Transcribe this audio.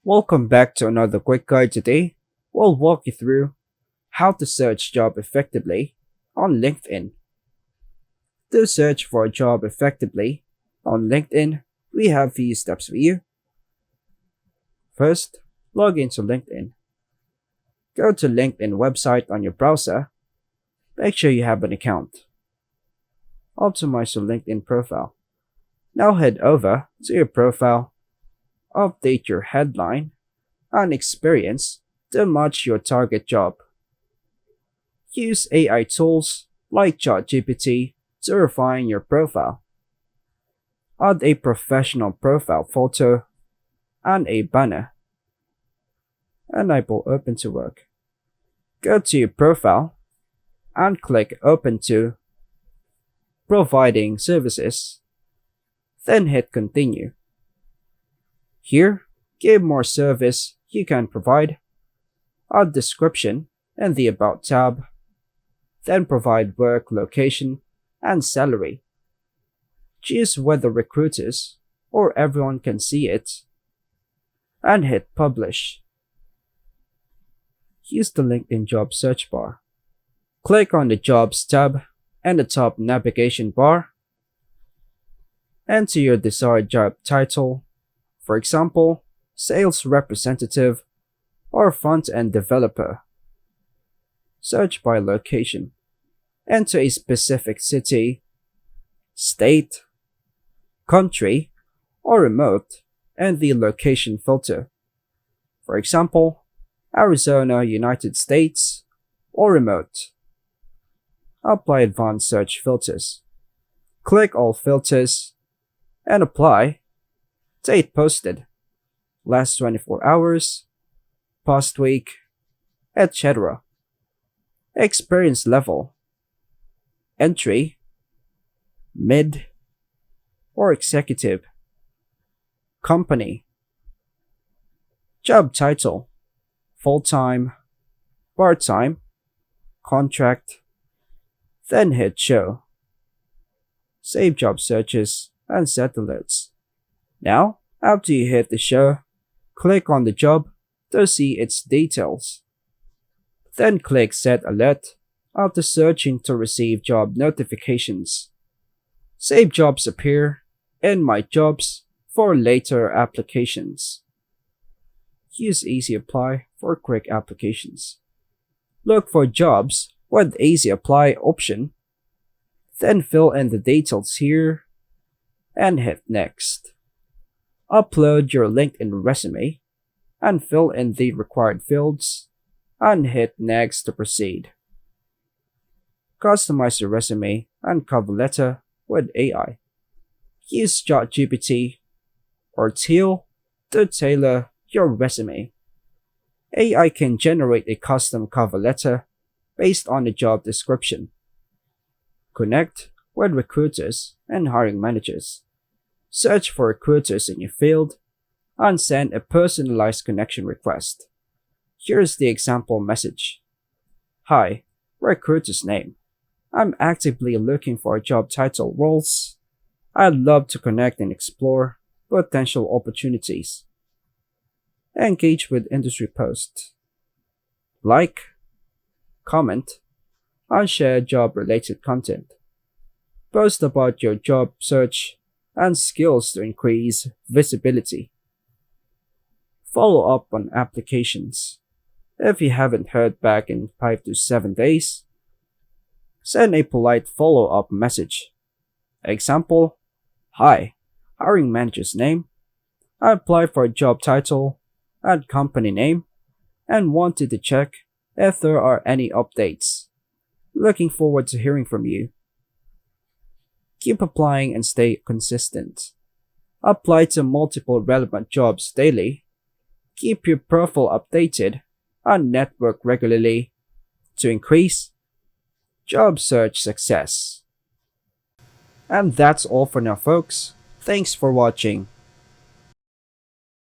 Welcome back to another quick guide. Today, we'll walk you through how to search job effectively on LinkedIn. To search for a job effectively on LinkedIn, we have a few steps for you. First, log into LinkedIn. Go to LinkedIn website on your browser. Make sure you have an account. Optimize your LinkedIn profile. Now head over to your profile, update your headline and experience to match your target job. Use AI tools like ChatGPT to refine your profile. Add a professional profile photo and a banner. Enable Open to Work. Go to your profile and click Open to Providing Services. Then hit Continue. Here, give more service you can provide, add description in the About tab, then provide work location and salary. Choose whether recruiters or everyone can see it, and hit Publish. Use the LinkedIn job search bar. Click on the Jobs tab in the top navigation bar. Enter your desired job title, for example, sales representative or front-end developer. Search by location. Enter a specific city, state, country, or remote in the location filter. For example, Arizona, United States, or remote. Apply advanced search filters. Click all filters and apply date posted, last 24 hours, past week, etc. Experience level, entry, mid, or executive. Company. Job title, full-time, part-time, contract. Then hit show. Save job searches and set alerts. Now, after you hit the show, click on the job to see its details. Then click Set Alert after searching to receive job notifications. Save jobs appear in My Jobs for later applications. Use Easy Apply for quick applications. Look for jobs with Easy Apply option, then fill in the details here and hit Next. Upload your LinkedIn resume and fill in the required fields and hit Next to proceed. Customize your resume and cover letter with AI. Use ChatGPT or Teal to tailor your resume. AI can generate a custom cover letter based on the job description. Connect with recruiters and hiring managers. Search for recruiters in your field and send a personalized connection request. Here's the example message. Hi, recruiter's name. I'm actively looking for job title roles. I'd love to connect and explore potential opportunities. Engage with industry posts. Like, comment, and share job-related content. Post about your job search and skills to increase visibility. Follow up on applications. If you haven't heard back in 5 to 7 days, send a polite follow-up message. Example, hi, hiring manager's name. I applied for a job title and company name and wanted to check if there are any updates. Looking forward to hearing from you. Keep applying and stay consistent. Apply to multiple relevant jobs daily. Keep your profile updated and network regularly to increase job search success. And that's all for now, folks. Thanks for watching.